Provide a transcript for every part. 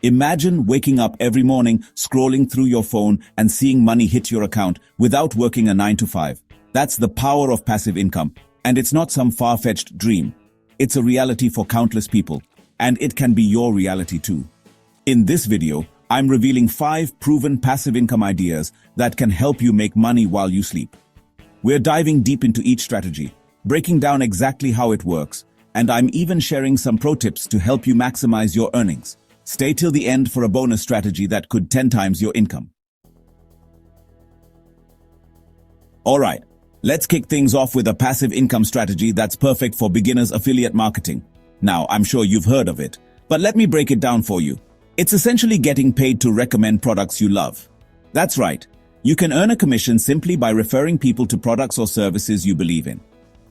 Imagine waking up every morning, scrolling through your phone and seeing money hit your account without working a 9 to 5. That's the power of passive income. And it's not some far-fetched dream. It's a reality for countless people. And it can be your reality too. In this video, I'm revealing 5 proven passive income ideas that can help you make money while you sleep. We're diving deep into each strategy, breaking down exactly how it works, and I'm even sharing some pro tips to help you maximize your earnings. Stay till the end for a bonus strategy that could 10 times your income. Alright, let's kick things off with a passive income strategy that's perfect for beginners affiliate marketing. Now, I'm sure you've heard of it, but let me break it down for you. It's essentially getting paid to recommend products you love. That's right. You can earn a commission simply by referring people to products or services you believe in.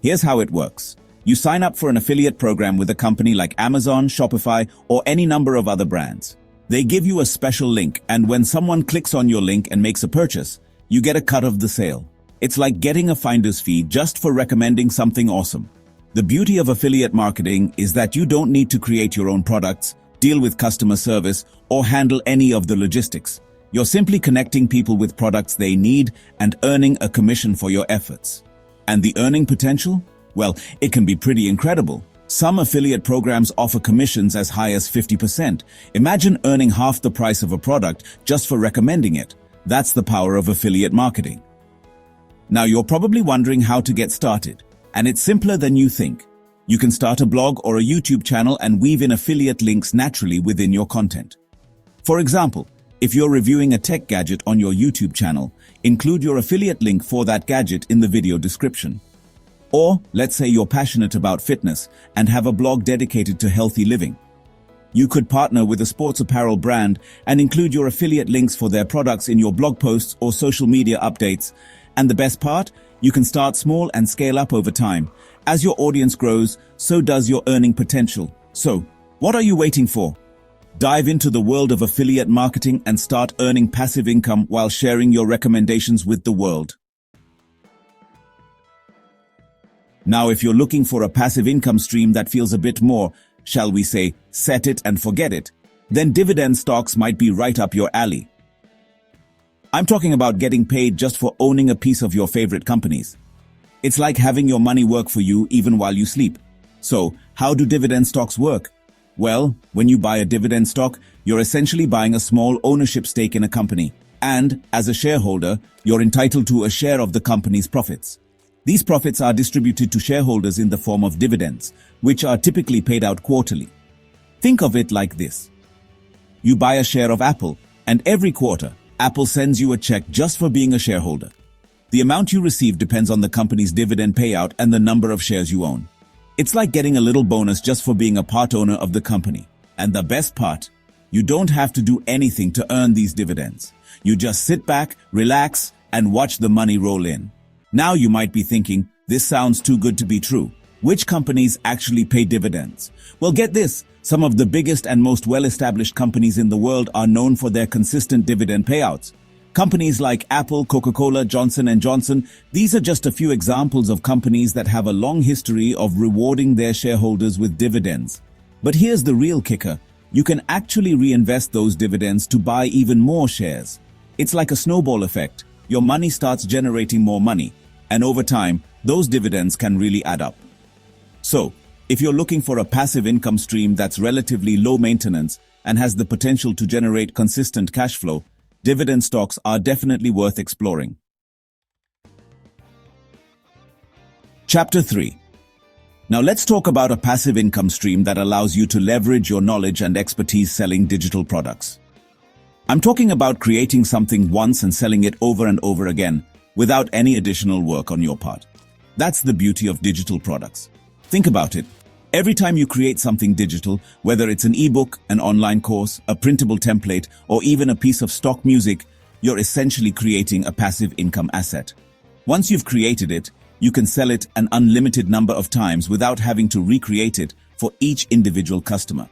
Here's how it works. You sign up for an affiliate program with a company like Amazon, Shopify, or any number of other brands. They give you a special link, and when someone clicks on your link and makes a purchase, you get a cut of the sale. It's like getting a finder's fee just for recommending something awesome. The beauty of affiliate marketing is that you don't need to create your own products, deal with customer service, or handle any of the logistics. You're simply connecting people with products they need and earning a commission for your efforts. And the earning potential? Well, it can be pretty incredible. Some affiliate programs offer commissions as high as 50%. Imagine earning half the price of a product just for recommending it. That's the power of affiliate marketing. Now you're probably wondering how to get started, and it's simpler than you think. You can start a blog or a YouTube channel and weave in affiliate links naturally within your content. For example, if you're reviewing a tech gadget on your YouTube channel, include your affiliate link for that gadget in the video description. Or, let's say you're passionate about fitness and have a blog dedicated to healthy living. You could partner with a sports apparel brand and include your affiliate links for their products in your blog posts or social media updates. And the best part? You can start small and scale up over time. As your audience grows, so does your earning potential. So, what are you waiting for? Dive into the world of affiliate marketing and start earning passive income while sharing your recommendations with the world. Now, if you're looking for a passive income stream that feels a bit more, shall we say, set it and forget it, then dividend stocks might be right up your alley. I'm talking about getting paid just for owning a piece of your favorite companies. It's like having your money work for you even while you sleep. So, how do dividend stocks work? Well, when you buy a dividend stock, you're essentially buying a small ownership stake in a company. And, as a shareholder, you're entitled to a share of the company's profits. These profits are distributed to shareholders in the form of dividends, which are typically paid out quarterly. Think of it like this. You buy a share of Apple, and every quarter, Apple sends you a check just for being a shareholder. The amount you receive depends on the company's dividend payout and the number of shares you own. It's like getting a little bonus just for being a part owner of the company. And the best part, you don't have to do anything to earn these dividends. You just sit back, relax, and watch the money roll in. Now you might be thinking, this sounds too good to be true. Which companies actually pay dividends? Well, get this. Some of the biggest and most well-established companies in the world are known for their consistent dividend payouts. Companies like Apple, Coca-Cola, Johnson & Johnson, these are just a few examples of companies that have a long history of rewarding their shareholders with dividends. But here's the real kicker. You can actually reinvest those dividends to buy even more shares. It's like a snowball effect. Your money starts generating more money, and over time, those dividends can really add up. So, if you're looking for a passive income stream that's relatively low maintenance and has the potential to generate consistent cash flow, dividend stocks are definitely worth exploring. Chapter 3. Now let's talk about a passive income stream that allows you to leverage your knowledge and expertise selling digital products. I'm talking about creating something once and selling it over and over again without any additional work on your part. That's the beauty of digital products. Think about it. Every time you create something digital, whether it's an ebook, an online course, a printable template, or even a piece of stock music, you're essentially creating a passive income asset. Once you've created it, you can sell it an unlimited number of times without having to recreate it for each individual customer.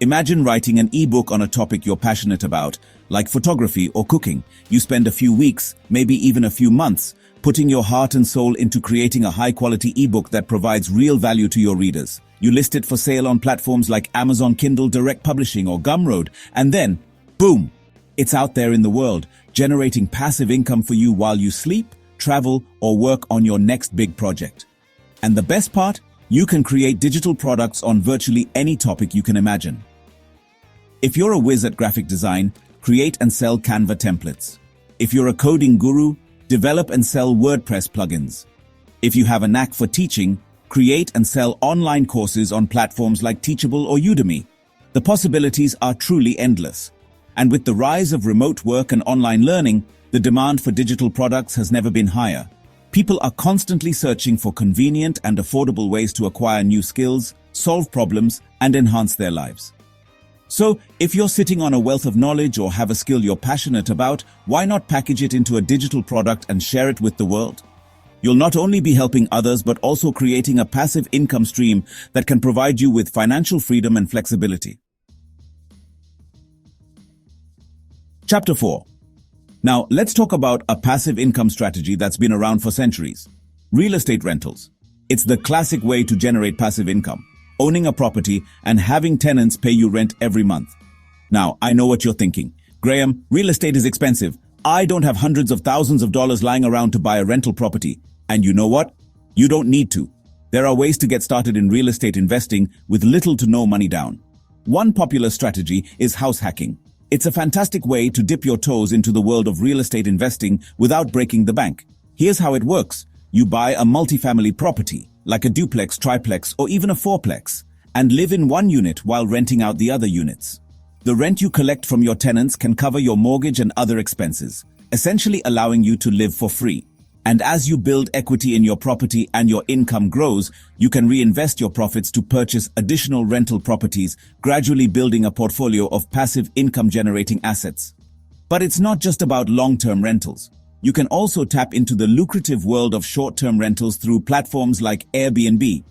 Imagine writing an ebook on a topic you're passionate about, like photography or cooking. You spend a few weeks, maybe even a few months, putting your heart and soul into creating a high-quality ebook that provides real value to your readers. You list it for sale on platforms like Amazon Kindle Direct Publishing or Gumroad, and then, boom, it's out there in the world, generating passive income for you while you sleep, travel, or work on your next big project. And the best part? You can create digital products on virtually any topic you can imagine. If you're a whiz at graphic design, create and sell Canva templates. If you're a coding guru, develop and sell WordPress plugins. If you have a knack for teaching, create and sell online courses on platforms like Teachable or Udemy. The possibilities are truly endless. And with the rise of remote work and online learning, the demand for digital products has never been higher. People are constantly searching for convenient and affordable ways to acquire new skills, solve problems, and enhance their lives. So, if you're sitting on a wealth of knowledge or have a skill you're passionate about, why not package it into a digital product and share it with the world? You'll not only be helping others but also creating a passive income stream that can provide you with financial freedom and flexibility. Chapter 4. Now, let's talk about a passive income strategy that's been around for centuries. Real estate rentals. It's the classic way to generate passive income. Owning a property and having tenants pay you rent every month. Now, I know what you're thinking. Graham, real estate is expensive. I don't have hundreds of thousands of dollars lying around to buy a rental property. And you know what? You don't need to. There are ways to get started in real estate investing with little to no money down. One popular strategy is house hacking. It's a fantastic way to dip your toes into the world of real estate investing without breaking the bank. Here's how it works. You buy a multifamily property, like a duplex, triplex, or even a fourplex, and live in one unit while renting out the other units. The rent you collect from your tenants can cover your mortgage and other expenses, essentially allowing you to live for free. And as you build equity in your property and your income grows, you can reinvest your profits to purchase additional rental properties, gradually building a portfolio of passive income-generating assets. But it's not just about long-term rentals. You can also tap into the lucrative world of short-term rentals through platforms like Airbnb.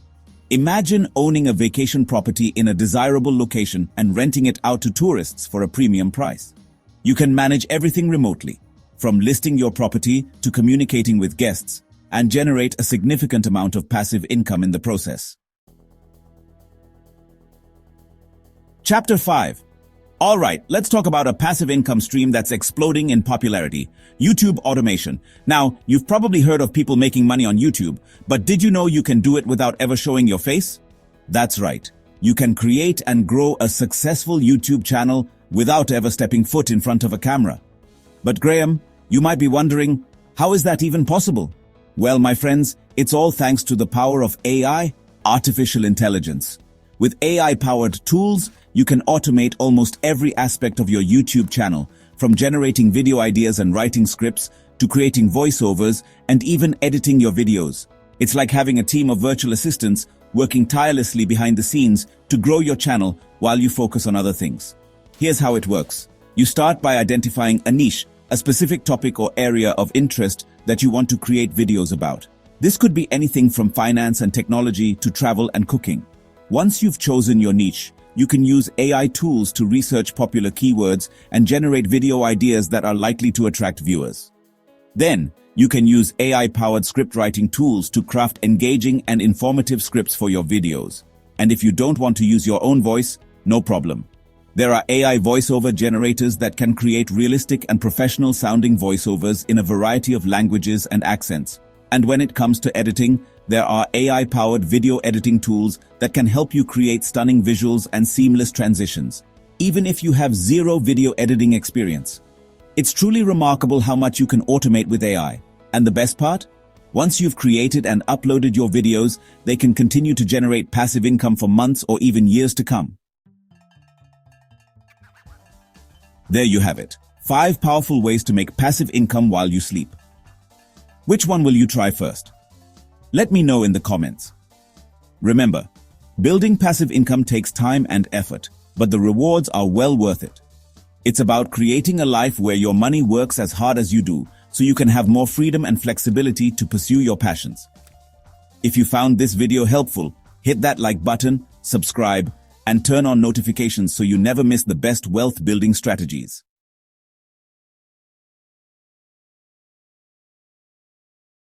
Imagine owning a vacation property in a desirable location and renting it out to tourists for a premium price. You can manage everything remotely, from listing your property to communicating with guests, and generate a significant amount of passive income in the process. Chapter 5. Alright, let's talk about a passive income stream that's exploding in popularity. YouTube automation. Now, you've probably heard of people making money on YouTube, but did you know you can do it without ever showing your face? That's right. You can create and grow a successful YouTube channel without ever stepping foot in front of a camera. But Graham, you might be wondering, how is that even possible? Well, my friends, it's all thanks to the power of AI, artificial intelligence. With AI-powered tools, you can automate almost every aspect of your YouTube channel, from generating video ideas and writing scripts to creating voiceovers and even editing your videos. It's like having a team of virtual assistants working tirelessly behind the scenes to grow your channel while you focus on other things. Here's how it works. You start by identifying a niche, a specific topic or area of interest that you want to create videos about. This could be anything from finance and technology to travel and cooking. Once you've chosen your niche, you can use AI tools to research popular keywords and generate video ideas that are likely to attract viewers. Then, you can use AI-powered script writing tools to craft engaging and informative scripts for your videos. And if you don't want to use your own voice, no problem. There are AI voiceover generators that can create realistic and professional-sounding voiceovers in a variety of languages and accents. And when it comes to editing, there are AI-powered video editing tools that can help you create stunning visuals and seamless transitions, even if you have zero video editing experience. It's truly remarkable how much you can automate with AI. And the best part? Once you've created and uploaded your videos, they can continue to generate passive income for months or even years to come. There you have it. 5 powerful ways to make passive income while you sleep. Which one will you try first? Let me know in the comments. Remember, building passive income takes time and effort, but the rewards are well worth it. It's about creating a life where your money works as hard as you do, so you can have more freedom and flexibility to pursue your passions. If you found this video helpful, hit that like button, subscribe, and turn on notifications so you never miss the best wealth building strategies.